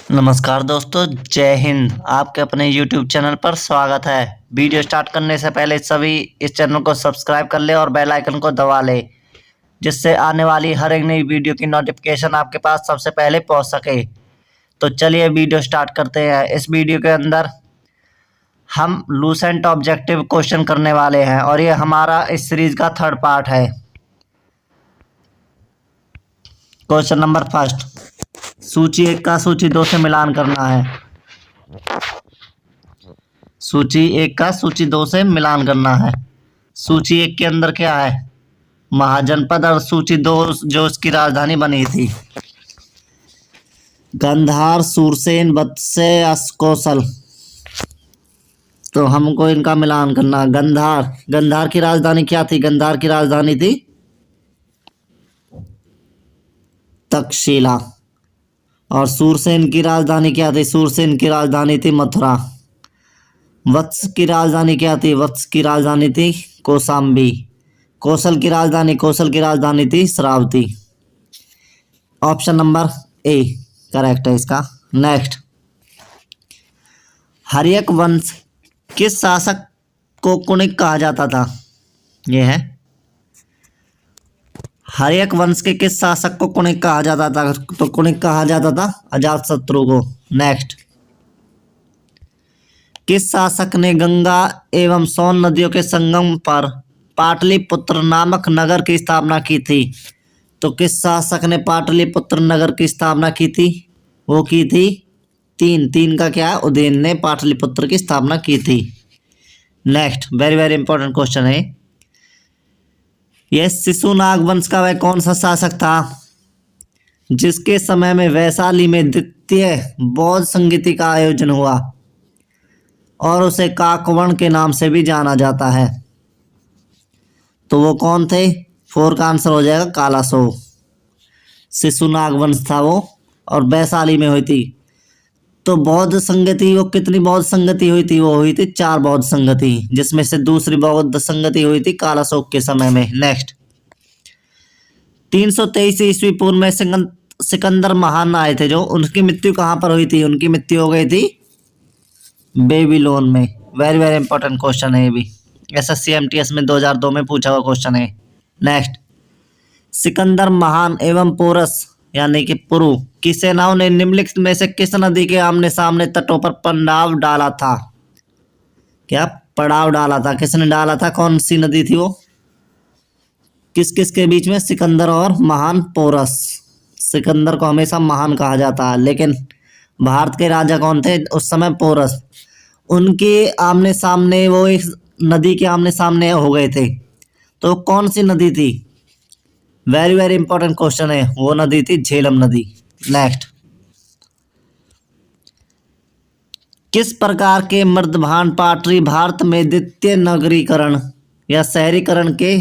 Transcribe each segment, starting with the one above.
नमस्कार दोस्तों, जय हिंद। आपके अपने YouTube चैनल पर स्वागत है। वीडियो स्टार्ट करने से पहले सभी इस चैनल को सब्सक्राइब कर ले और बेल आइकन को दबा ले, जिससे आने वाली हर एक नई वीडियो की नोटिफिकेशन आपके पास सबसे पहले पहुंच सके। तो चलिए वीडियो स्टार्ट करते हैं। इस वीडियो के अंदर हम लूसेंट ऑब्जेक्टिव क्वेश्चन करने वाले हैं और ये हमारा इस सीरीज का थर्ड पार्ट है। क्वेश्चन नंबर फर्स्ट, सूची 1 का सूची 2 से मिलान करना है। सूची 1 का सूची 2 से मिलान करना है। सूची 1 के अंदर क्या है? महाजनपद। और सूची 2 जो उसकी राजधानी बनी थी, गंधार, सूरसेन, वत्स्य, कौशल। तो हमको इनका मिलान करना। गंधार की राजधानी क्या थी? गंधार की राजधानी थी तक्षशिला। और सूरसेन की राजधानी क्या थी? सूरसेन की राजधानी थी मथुरा। वत्स की राजधानी क्या थी? वत्स की राजधानी थी कौशाम्बी। कौशल की राजधानी थी Shravati. Option number A correct है इसका। नेक्स्ट, हर्यक वंश किस शासक को कुणिक कहा जाता था? यह है हर्यक वंश के किस शासक को कुणिक कहा जाता था? तो कुणिक कहा जाता था अजातशत्रु को। नेक्स्ट, किस शासक ने गंगा एवं सोन नदियों के संगम पर पाटलिपुत्र नामक नगर की स्थापना की थी? तो किस शासक ने पाटलिपुत्र नगर की स्थापना की थी? वो की थी तीन का क्या है? उदयन ने पाटलिपुत्र की स्थापना की थी। Next, very very important question है यह। शिशुनाग वंश का वह कौन सा शासक था जिसके समय में वैशाली में द्वितीय बौद्ध संगीति का आयोजन हुआ और उसे काकवण के नाम से भी जाना जाता है? तो वो कौन थे? 4 का आंसर हो जाएगा कालासो। शिशुनाग वंश था वो और वैशाली में हुई थी। तो बौद्ध संगति, वो कितनी बौद्ध संगति हुई थी? वो हुई थी 4 बौद्ध संगति, जिसमें से दूसरी बौद्ध संगति हुई थी कालाशोक के समय में। नेक्स्ट, 323 ईस्वी पूर्व में सिकंदर महान आए थे, जो उनकी मृत्यु कहाँ पर हुई थी? उनकी मृत्यु हो गई थी बेबीलोन में। वेरी वेरी इंपॉर्टेंट क्वेश्चन है ये भी। SSC-MTS में 2002 में पूछा हुआ क्वेश्चन है। नेक्स्ट, सिकंदर महान एवं पोरस यानी कि पुरु की सेनाओं ने निम्नलिखित में से किस नदी के आमने सामने तटों पर पड़ाव डाला था? क्या पड़ाव डाला था? किसने डाला था? कौन सी नदी थी वो? किस किस के बीच में? सिकंदर और महान पोरस। सिकंदर को हमेशा महान कहा जाता है, लेकिन भारत के राजा कौन थे उस समय? पोरस। उनके आमने सामने, वो एक नदी के आमने सामने हो गए थे। तो कौन सी नदी थी? वेरी वेरी इंपॉर्टेंट क्वेश्चन है। वो नदी थी झेलम नदी। नेक्स्ट, किस प्रकार के मृदभांड पाटरी भारत में द्वितीय नगरीकरण या शहरीकरण के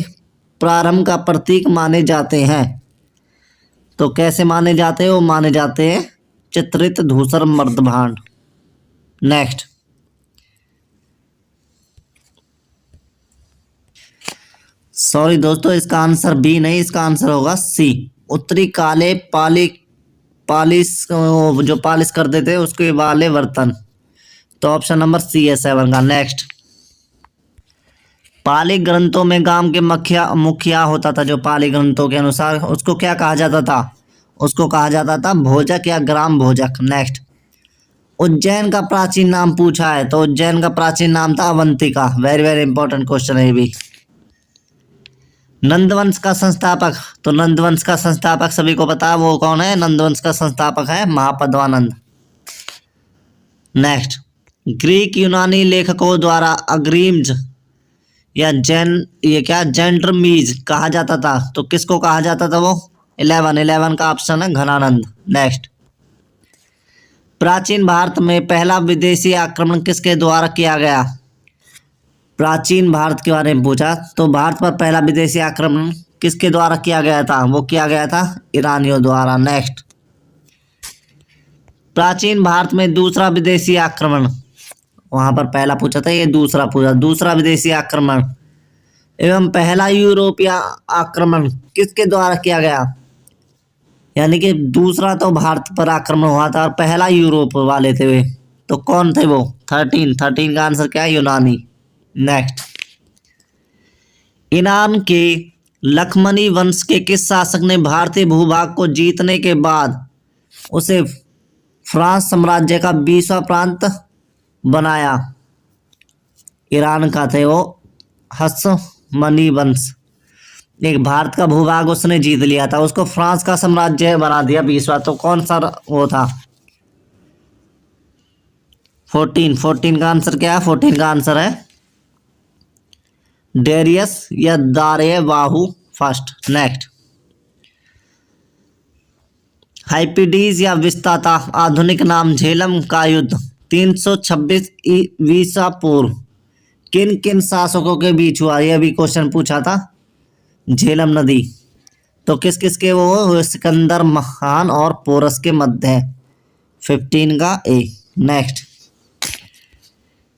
प्रारंभ का प्रतीक माने जाते हैं? तो कैसे माने जाते हैं? वो माने जाते हैं चित्रित धूसर मृदभांड। नेक्स्ट, सॉरी दोस्तों, इसका आंसर बी नहीं, इसका आंसर होगा सी। उत्तरी काले पालिश जो पालिश कर देते उसके वाले बर्तन। तो ऑप्शन नंबर सी है 7 का। नेक्स्ट, पाली ग्रंथों में गांव के मुखिया होता था, जो पाली ग्रंथों के अनुसार, उसको क्या कहा जाता था? उसको कहा जाता था भोजक या ग्राम भोजक। नेक्स्ट, उज्जैन का प्राचीन नाम पूछा है, तो उज्जैन का प्राचीन नाम था Avantika. Very very important question है ये भी। नंदवंश का संस्थापक, तो नंदवंश का संस्थापक सभी को पता है वो कौन है? नंदवंश का संस्थापक है महापद्मानंद। नेक्स्ट, ग्रीक यूनानी लेखकों द्वारा अग्रिम्स या जेंड्रमीज कहा जाता था, तो किसको कहा जाता था वो? 11 का ऑप्शन है घनानंद। नेक्स्ट, प्राचीन भारत में पहला विदेशी आक्रमण किसके द्वारा किया गया? प्राचीन भारत के बारे में पूछा, तो भारत पर पहला विदेशी आक्रमण किसके द्वारा किया गया था? वो किया गया था ईरानियों द्वारा। नेक्स्ट, प्राचीन भारत में दूसरा विदेशी आक्रमण, वहां पर पहला पूछा था, ये दूसरा पूछा। दूसरा विदेशी आक्रमण एवं पहला यूरोपीय आक्रमण किसके द्वारा किया गया? यानी कि दूसरा तो भारत पर आक्रमण हुआ था और पहला यूरोप वाले थे वे। तो कौन थे वो? 13 का आंसर क्या है? यूनानी। नेक्स्ट, ईरान के लखमनी वंश के किस शासक ने भारतीय भूभाग को जीतने के बाद उसे फ्रांस साम्राज्य का 20वां प्रांत बनाया? ईरान का थे वो हसमनी वंश। एक भारत का भूभाग उसने जीत लिया था, उसको फ्रांस का साम्राज्य बना दिया 20वां। तो कौन सा वो था? 14 का आंसर क्या है? 14 का आंसर है डेरियस या दारेवाहु फर्स्ट। नेक्स्ट, हाइपिडीज या विस्ताता आधुनिक नाम झेलम का युद्ध 326 ईसा पूर्व किन किन शासकों के बीच हुआ? यह भी क्वेश्चन पूछा था। झेलम नदी तो किस किस के वो? सिकंदर महान और पोरस के मध्य है। 15 का ए। नेक्स्ट,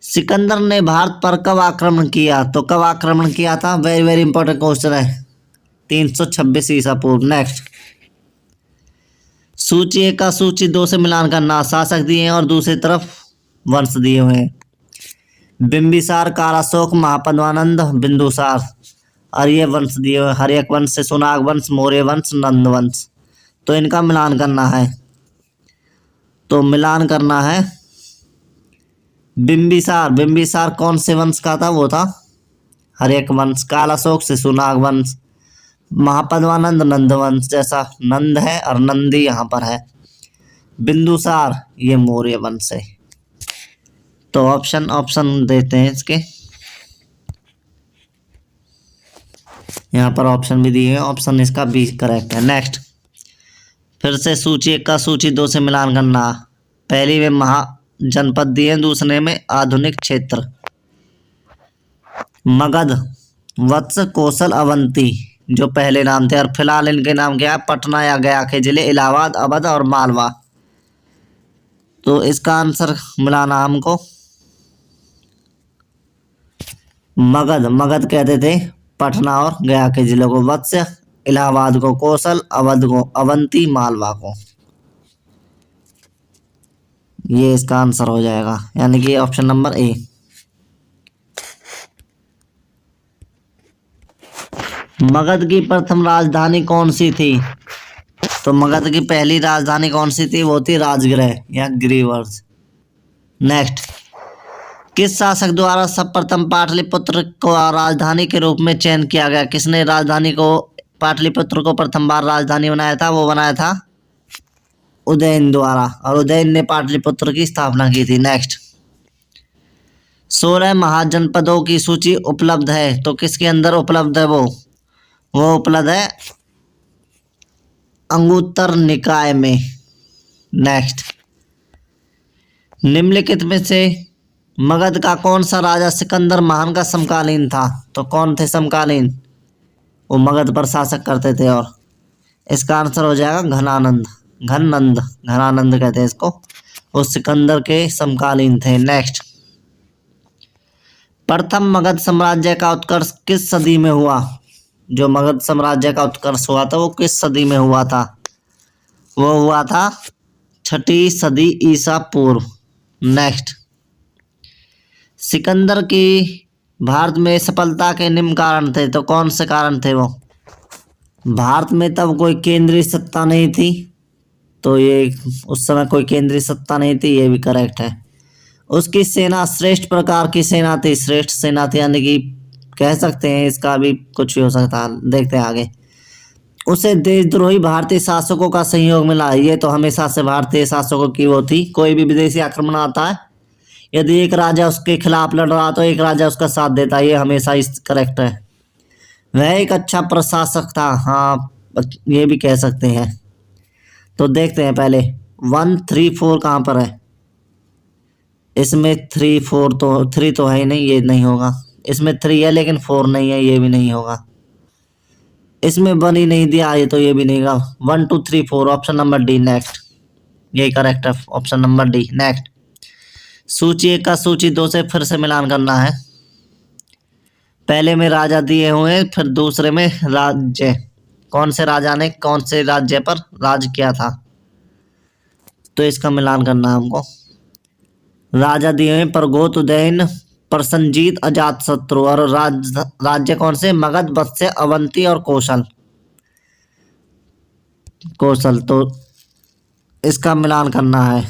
सिकंदर ने भारत पर कब आक्रमण किया? तो कब आक्रमण किया था? वेरी वेरी इंपॉर्टेंट क्वेश्चन है। 326 ईसा पूर्व। नेक्स्ट, सूची 1 का सूची 2 से मिलान करना। शासक दिए हैं और दूसरी तरफ वंश दिए हुए हैं। बिंबिसार, कालाशोक, महापद्मानंद, बिंदुसार और ये वंश दिए हुए। हर्यक वंश से सुनाग वंश, मौर्य वंश, नंद वंश। तो इनका मिलान करना है। तो मिलान करना है बिंबिसार। बिंबिसार कौन से वंश का था? वो था हर्यक वंश। कालाशोक से सुनाग वंश। महापद्मानंद नंद वंश, जैसा नंद है और नंदी यहाँ पर है। बिंदुसार ये मौर्य वंश है। तो ऑप्शन देते हैं इसके। यहाँ पर ऑप्शन भी दिए हैं, ऑप्शन इसका बी करेक्ट है। नेक्स्ट, फिर से सूची 1 का सूची 2 से मिलान करना। पहली में महाजनपद दिए हैं, दूसरे में आधुनिक क्षेत्र। मगध, वत्स, कौशल, अवंती जो पहले नाम थे और फिलहाल इनके नाम क्या है? पटना या गया के जिले, इलाहाबाद, अवध और मालवा। तो इसका आंसर मिलाना हमको। मगध कहते थे पटना और गया के जिलों को, वत्स इलाहाबाद को, कौशल अवध को, अवंती मालवा को। ये इसका आंसर हो जाएगा, यानी कि ऑप्शन नंबर ए। मगध की प्रथम राजधानी कौन सी थी? तो मगध की पहली राजधानी कौन सी थी? वो थी राजगृह या गिरिवर्स। नेक्स्ट, किस शासक द्वारा सर्वप्रथम पाटलिपुत्र को राजधानी के रूप में चयन किया गया? किसने राजधानी को, पाटलिपुत्र को प्रथम बार राजधानी बनाया था? वो बनाया था उदयन द्वारा, और उदयन ने पाटलिपुत्र की स्थापना की थी। नेक्स्ट, 16 महाजनपदों की सूची उपलब्ध है, तो किसके अंदर उपलब्ध है? वो उपलब्ध है अंगुत्तर निकाय में। नेक्स्ट, निम्नलिखित में से मगध का कौन सा राजा सिकंदर महान का समकालीन था? तो कौन थे समकालीन? वो मगध पर शासक करते थे, और इसका आंसर हो जाएगा घनानंद कहते हैं इसको। वो सिकंदर के समकालीन थे। नेक्स्ट, प्रथम मगध साम्राज्य का उत्कर्ष किस सदी में हुआ? जो मगध साम्राज्य का उत्कर्ष हुआ था वो किस सदी में हुआ था? वो हुआ था 6ठी सदी ईसा पूर्व। नेक्स्ट, सिकंदर की भारत में सफलता के निम्न कारण थे, तो कौन से कारण थे वो? भारत में तब कोई केंद्रीय सत्ता नहीं थी, तो ये उस समय कोई केंद्रीय सत्ता नहीं थी, ये भी करेक्ट है। उसकी सेना श्रेष्ठ प्रकार की सेना थी, श्रेष्ठ सेना थी, यानी कि कह सकते हैं, इसका भी कुछ भी हो सकता है, देखते हैं आगे। उसे देशद्रोही भारतीय शासकों का सहयोग मिला, ये तो हमेशा से भारतीय शासकों की वो थी। कोई भी विदेशी आक्रमण आता है, यदि एक राजा उसके खिलाफ लड़ रहा तो एक राजा उसका साथ देता है, ये हमेशा इस करेक्ट है। वह एक अच्छा प्रशासक था, हाँ ये भी कह सकते हैं। तो देखते हैं पहले 1 3 4 कहाँ पर है? इसमें 3 4 तो 3 तो है ही नहीं, ये नहीं होगा। इसमें 3 है लेकिन 4 नहीं है, ये भी नहीं होगा। इसमें 1 ही नहीं दिया, ये तो ये भी नहीं होगा। 1 2 3 4 ऑप्शन नंबर डी। नेक्स्ट, यही करेक्ट है, ऑप्शन नंबर डी। नेक्स्ट, सूची 1 का सूची 2 से फिर से मिलान करना है। पहले में राजा दिए हुए, फिर दूसरे में राज्य। कौन से राजा ने कौन से राज्य पर राज किया था? तो इसका मिलान करना है हमको। राजा दिए हैं परगोत, उदयन, प्रसन्नजीत, अजातशत्रु। और राज्य कौन से? मगध, वत्स्य, अवंती और कौशल। कौशल। तो इसका मिलान करना है।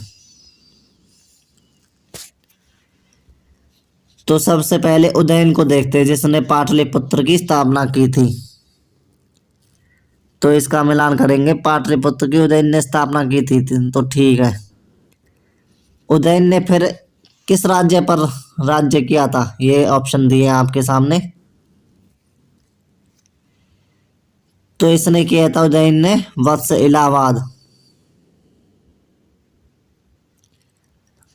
तो सबसे पहले उदयन को देखते हैं जिसने पाटलिपुत्र की स्थापना की थी। तो इसका मिलान करेंगे। पाटलिपुत्र की उदयन ने स्थापना की थी तो ठीक है। उदयन ने फिर किस राज्य पर राज्य किया था? ये ऑप्शन दिए हैं आपके सामने। तो इसने किया था उदयन ने वत्स, इलाहाबाद।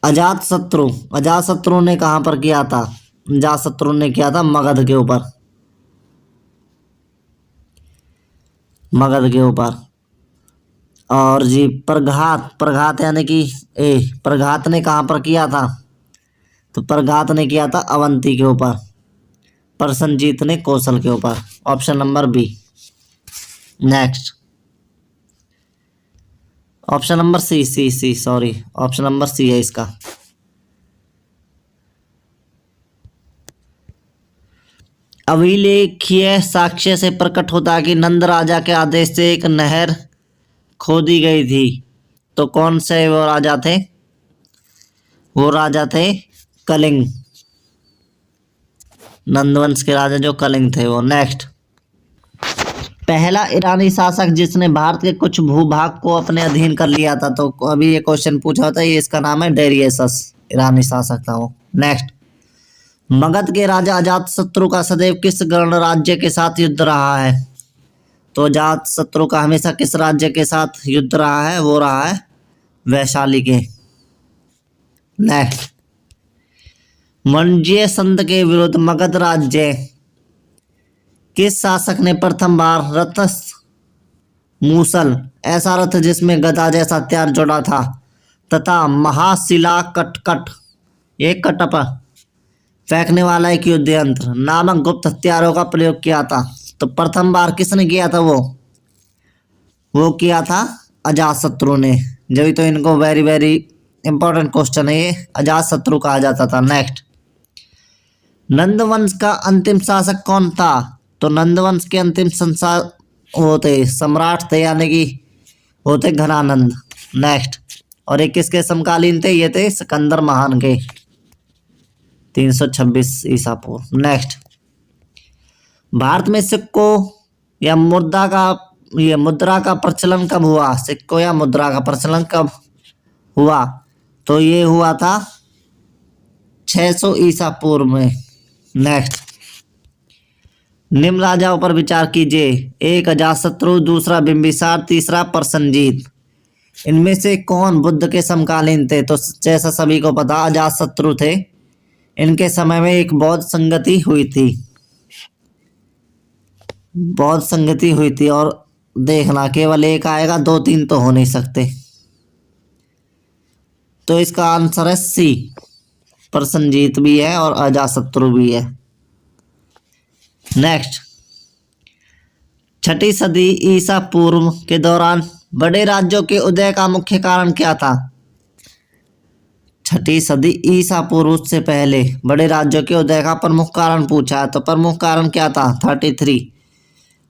अजातशत्रु, अजातशत्रु ने कहां पर किया था? अजातशत्रु ने किया था मगध के ऊपर। मगध के ऊपर। और जी प्रघात, प्रघात यानी कि प्रघात ने कहां पर किया था? तो प्रघात ने किया था अवंती के ऊपर। प्रसन्नजीत ने कौशल के ऊपर। Option number B. Next option number C sorry, option number C है इसका। अभिलेखीय साक्ष्य से प्रकट होता है कि नंद राजा के आदेश से एक नहर खोदी गई थी। तो कौन से वो राजा थे? वो राजा थे कलिंग। नंदवंश के राजा जो कलिंग थे वो। नेक्स्ट, पहला ईरानी शासक जिसने भारत के कुछ भूभाग को अपने अधीन कर लिया था। तो अभी ये क्वेश्चन पूछा था, ये इसका नाम है डेरियसस। ईरानी शासक था वो। नेक्स्ट, मगध के राजा अजातशत्रु का सदैव किस गणराज्य के साथ युद्ध रहा है? तो अजातशत्रु का हमेशा किस राज्य के साथ युद्ध रहा है? वो रहा है वैशाली के। नेक्स्ट, मंजीय संध के विरुद्ध मगध राज्य किस शासक ने प्रथम बार रथ मूसल, ऐसा रथ जिसमें गदा जैसा हथियार जुड़ा था, तथा महाशिला कटकट, एक कटप फेंकने वाला एक युद्ध यंत्र नामक गुप्त हथियारों का प्रयोग किया था? तो प्रथम बार किसने किया था? वो किया था अजातशत्रु ने। जब तो इनको वेरी वेरी इंपॉर्टेंट क्वेश्चन है ये, अजातशत्रु कहा जाता था। नेक्स्ट, नंदवंश का अंतिम शासक कौन था? तो नंदवंश के अंतिम सम्राट थे, यानी कि वो थे घनानंद। नेक्स्ट, और ये किसके समकालीन थे? ये थे सिकंदर महान के, 326 ईसा पूर्व। नेक्स्ट, भारत में सिक्कों या मुद्रा का प्रचलन कब हुआ? सिक्कों या मुद्रा का प्रचलन कब हुआ? तो ये हुआ था 600 ईसा पूर्व में। नेक्स्ट, निम्न राजाओं पर विचार कीजिए। एक अजातशत्रु, दूसरा बिंबिसार, तीसरा प्रसन्नजीत। इनमें से कौन बुद्ध के समकालीन थे? तो जैसा सभी को पता अजातशत्रु थे। इनके समय में एक बौद्ध संगति हुई थी। बौद्ध संगति हुई थी, और देखना केवल एक आएगा, 2-3 तो हो नहीं सकते। तो इसका आंसर है सी, प्रसन्नजीत भी है और अजातशत्रु भी है। नेक्स्ट, 6ठी सदी ईसा पूर्व के दौरान बड़े राज्यों के उदय का मुख्य कारण क्या था? 6ठी सदी ईसा पूर्व से पहले बड़े राज्यों के उदय का प्रमुख कारण पूछा है। तो प्रमुख कारण क्या था? 33।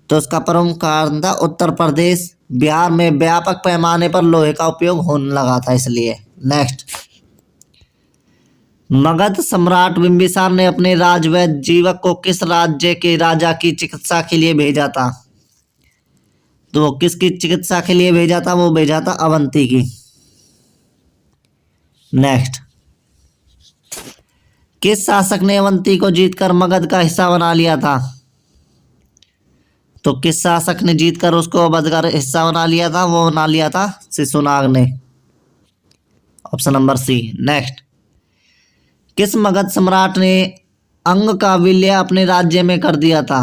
तो उसका प्रमुख कारण था उत्तर प्रदेश, बिहार में व्यापक पैमाने पर लोहे का उपयोग होने लगा था, इसलिए। नेक्स्ट, मगध सम्राट बिंबिसार ने अपने राजवैद्य जीवक को किस राज्य के राजा की चिकित्सा के लिए भेजा था? तो वो किसकी चिकित्सा के लिए भेजा था? वो भेजा था अवंती की। नेक्स्ट, किस शासक ने अवंती को जीतकर मगध का हिस्सा बना लिया था? तो किस शासक ने जीतकर उसको मगध का हिस्सा बना लिया था? वो बना लिया था शिशुनाग ने। ऑप्शन नंबर सी। नेक्स्ट, किस मगध सम्राट ने अंग का विलय अपने राज्य में कर दिया था?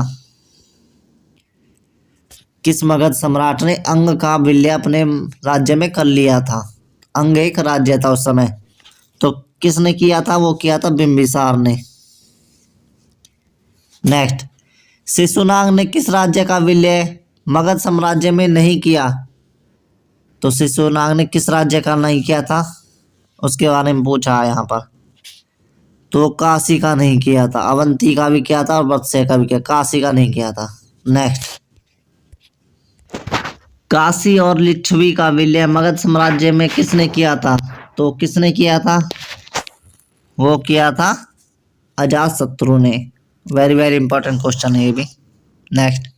किस मगध सम्राट ने अंग का विलय अपने राज्य में कर लिया था? अंग एक राज्य था उस समय। तो किसने किया था? वो किया था बिंबिसार ने। नेक्स्ट, शिशुनाग ने किस राज्य का विलय मगध साम्राज्य में नहीं किया, तो शिशुनाग ने किस राज्य का नहीं किया था उसके बारे में पूछा है यहाँ पर। तो काशी का नहीं किया था, अवंती का भी किया था और वत्स्य का भी किया, काशी का नहीं किया था। नेक्स्ट, काशी और लिच्छवी का विलय मगध साम्राज्य में किसने किया था? तो किसने किया था? वो किया था अजातशत्रु ने। वेरी वेरी इंपॉर्टेंट क्वेश्चन है ये भी। नेक्स्ट,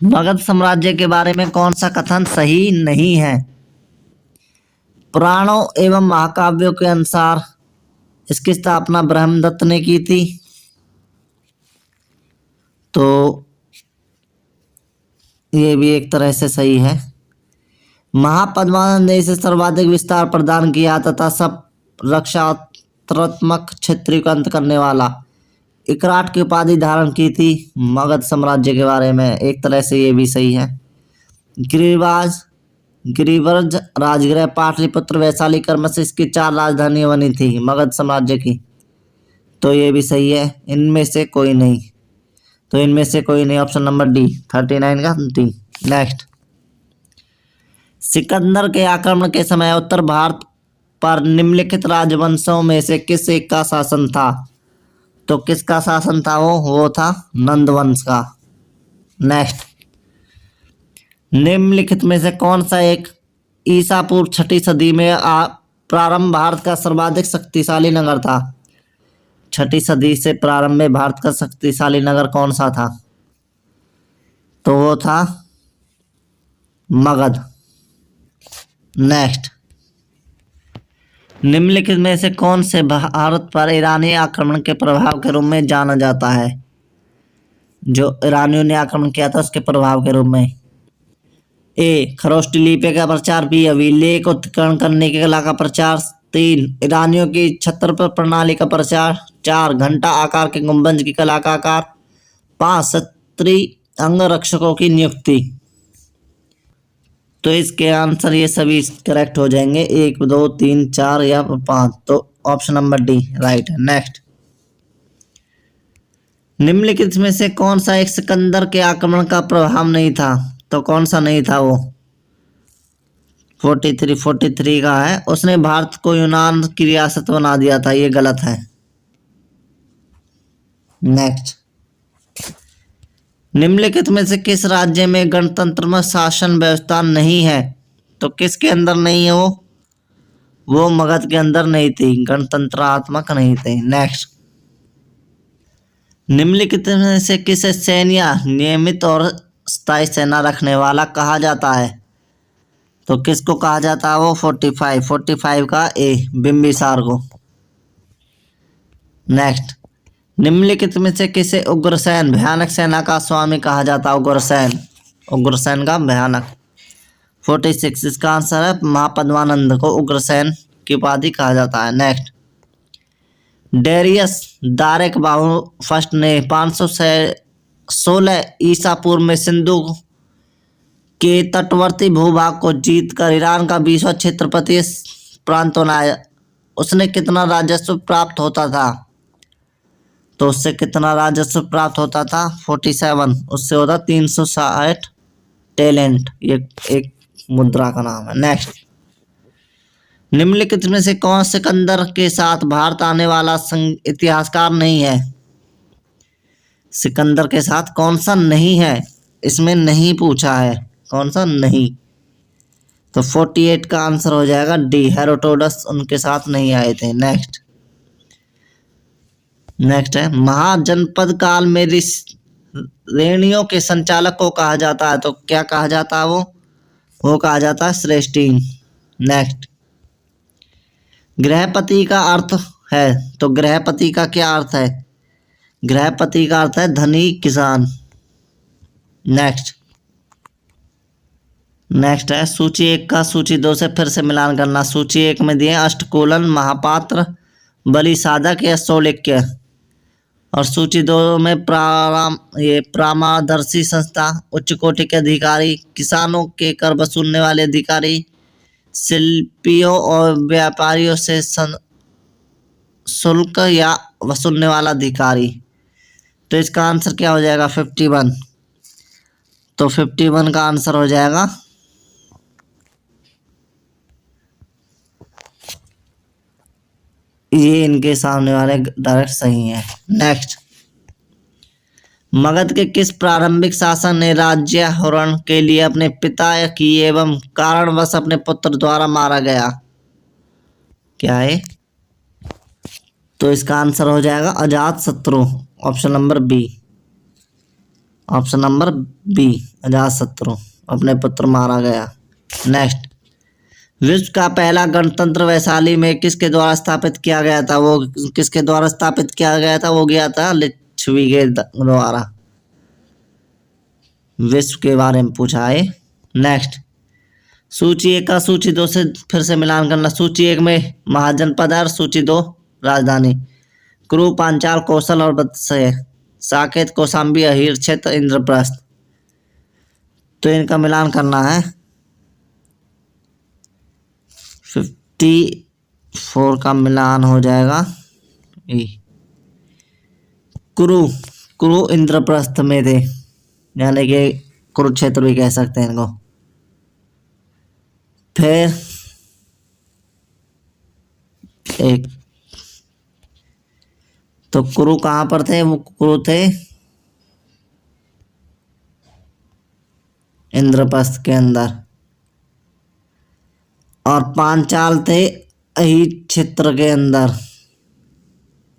मगध साम्राज्य के बारे में कौन सा कथन सही नहीं है? पुराणों एवं महाकाव्यों के अनुसार इसकी स्थापना ब्रह्मदत्त ने की थी, तो ये भी एक तरह से सही है। महापद्मानंद ने इसे सर्वाधिक विस्तार प्रदान किया तथा सब रक्षात्मक क्षेत्र का अंत करने वाला इकराट की उपाधि धारण की थी। मगध साम्राज्य के बारे में एक तरह से ये भी सही है। गिरिव्रज राजगृह पाटलिपुत्र वैशाली कर्म से इसकी 4 राजधानियां बनी थी मगध साम्राज्य की, तो ये भी सही है। इनमें से कोई नहीं, तो इनमें से कोई नहीं, ऑप्शन नंबर डी 39 का डी। नेक्स्ट, सिकंदर के आक्रमण के समय उत्तर भारत पर निम्नलिखित राजवंशों में से किस एक का शासन था? तो किसका शासन था? वो था नंद वंश का। नेक्स्ट, निम्नलिखित में से कौन सा एक ईसा पूर्व 6ठी सदी में प्रारंभ भारत का सर्वाधिक शक्तिशाली नगर था? 6ठी सदी से प्रारंभ में भारत का शक्तिशाली नगर कौन सा था? तो वो था मगध। नेक्स्ट, निम्नलिखित में से कौन से भारत पर ईरानी आक्रमण के प्रभाव के रूप में जाना जाता है? जो ईरानियों ने आक्रमण किया था उसके प्रभाव के रूप में। ए, खरोष्टी लिपि का प्रचार। बी, अभिलेख उत्खनन करने की कला का प्रचार। 3, ईरानियों की छत्र प्रणाली का प्रचार। 4, घंटा आकार के गुंबज की कला का आकार। 5, क्षत्रिय अंगरक्षकों की नियुक्ति। तो इसके आंसर ये सभी करेक्ट हो जाएंगे, 1, 2, 3, 4 या 5, तो ऑप्शन नंबर डी राइट है। नेक्स्ट, निम्नलिखित में से कौन सा एक सिकंदर के आक्रमण का प्रभाव नहीं था? तो कौन सा नहीं था वो? 43 का है, उसने भारत को यूनान की रियासत बना दिया था, ये गलत है। नेक्स्ट, निम्नलिखित में से किस राज्य में गणतंत्र में शासन व्यवस्था नहीं है? तो किसके अंदर नहीं है वो मगध के अंदर नहीं थी, गणतंत्रात्मक नहीं थे। नेक्स्ट, निम्नलिखित में से किस सैन्य नियमित और स्थायी सेना रखने वाला कहा जाता है? तो किसको कहा जाता है वो? 45 का ए, बिंबिसार को। नेक्स्ट, निम्नलिखित में से किसे उग्रसेन भयानक सेना का स्वामी कहा जाता है? उग्रसेन का भयानक। 46, इसका आंसर है महापद्मानंद को उग्रसेन की उपाधि कहा जाता है। नेक्स्ट, डेरियस दारेक बाहु फर्स्ट ने 516 ईसा पूर्व में सिंधु के तटवर्ती भूभाग को जीतकर ईरान का 20वां क्षेत्रपति प्रांत बनाया। उसने कितना राजस्व प्राप्त होता था? तो उससे कितना राजस्व प्राप्त होता था? 47, उससे होता 360 टैलेंट, ये एक मुद्रा का नाम है। नेक्स्ट, निम्नलिखित में से कौन सिकंदर के साथ भारत आने वाला इतिहासकार नहीं है? सिकंदर के साथ कौन सा नहीं है? इसमें नहीं पूछा है, कौन सा नहीं, तो 48 का आंसर हो जाएगा डी, हेरोडोटस उनके साथ नहीं आए थे। नेक्स्ट है महाजनपद काल में श्रेणियों के संचालक को कहा जाता है, तो क्या कहा जाता है वो कहा जाता है श्रेष्ठी। नेक्स्ट, गृहपति का अर्थ है, तो गृहपति का क्या अर्थ है? गृहपति का अर्थ है धनी किसान। नेक्स्ट है सूची 1 का सूची 2 से फिर से मिलान करना। सूची 1 में दिए अष्टकोलन, महापात्र, बलि साधक या सौलिक्य, और सूची 2 में परामर्शी संस्था, उच्च कोटि के अधिकारी, किसानों के कर वसूलने वाले अधिकारी, शिल्पियों और व्यापारियों से शुल्क या वसूलने वाला अधिकारी। तो इसका आंसर क्या हो जाएगा? 51। तो 51 का आंसर हो जाएगा। ये इनके सामने वाले डायरेक्ट सही है। नेक्स्ट, मगध के किस प्रारंभिक शासक ने राज्यारोहण के लिए अपने पिता की एवं कारणवश अपने पुत्र द्वारा मारा गया? क्या है? तो इसका आंसर हो जाएगा Ajatashatru. Option number B. Option number B, Ajatashatru, अपने पुत्र मारा गया। नेक्स्ट, विश्व का पहला गणतंत्र वैशाली में किसके द्वारा स्थापित किया गया था? वो किसके द्वारा स्थापित किया गया था? वो गया था लिच्छवी के द्वारा। विश्व के बारे में पूछा है। नेक्स्ट, सूची 1 का सूची 2 से फिर से मिलान करना। सूची 1 में महाजनपद और सूची 2 राजधानी। कुरु, पांचाल, कौशल और वत्स्य, साकेत, कौशाम्बी, अहीर, क्षेत्र, इंद्रप्रस्थ। तो इनका मिलान करना है। 54 का मिलान हो जाएगा। कुरु इंद्रप्रस्थ में थे, यानी कि कुरुक्षेत्र भी कह सकते हैं इनको। फिर एक तो कुरु कहाँ पर थे? वो कुरु थे इंद्रप्रस्थ के अंदर, और पांचाल थे अही क्षेत्र के अंदर,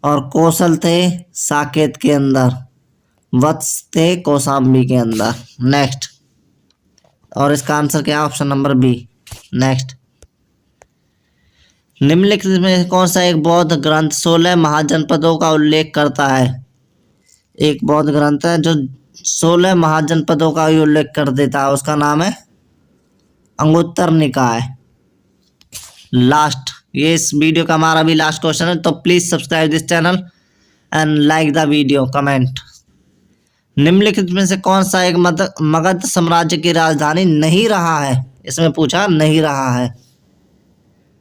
और कौशल थे साकेत के अंदर, वत्स थे कौशाम्बी के अंदर। नेक्स्ट, और इसका आंसर क्या? Option number B. नेक्स्ट, निम्नलिखित में कौन सा एक बौद्ध ग्रंथ 16 महाजनपदों का उल्लेख करता है? एक बौद्ध ग्रंथ है जो 16 महाजनपदों का ही उल्लेख कर देता है, उसका नाम है अंगुत्तर निकाय। लास्ट, ये इस वीडियो का हमारा भी लास्ट क्वेश्चन है, तो please subscribe this channel and like the video, comment. निम्नलिखित में से कौन सा एक मगध साम्राज्य की राजधानी नहीं रहा है? इसमें पूछा नहीं रहा है,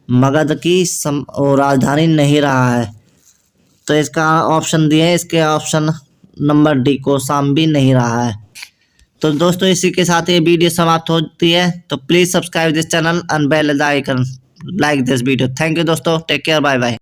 मगध की राजधानी नहीं रहा है। तो इसका ऑप्शन दिए हैं, इसके ऑप्शन नंबर डी, कौशाम्बी नहीं रहा है। तो दोस्तों, इसी के साथ ये वीडियो समाप्त होती है। तो please subscribe this channel and bell icon, like this video. Thank you दोस्तों, टेक केयर, बाय बाय।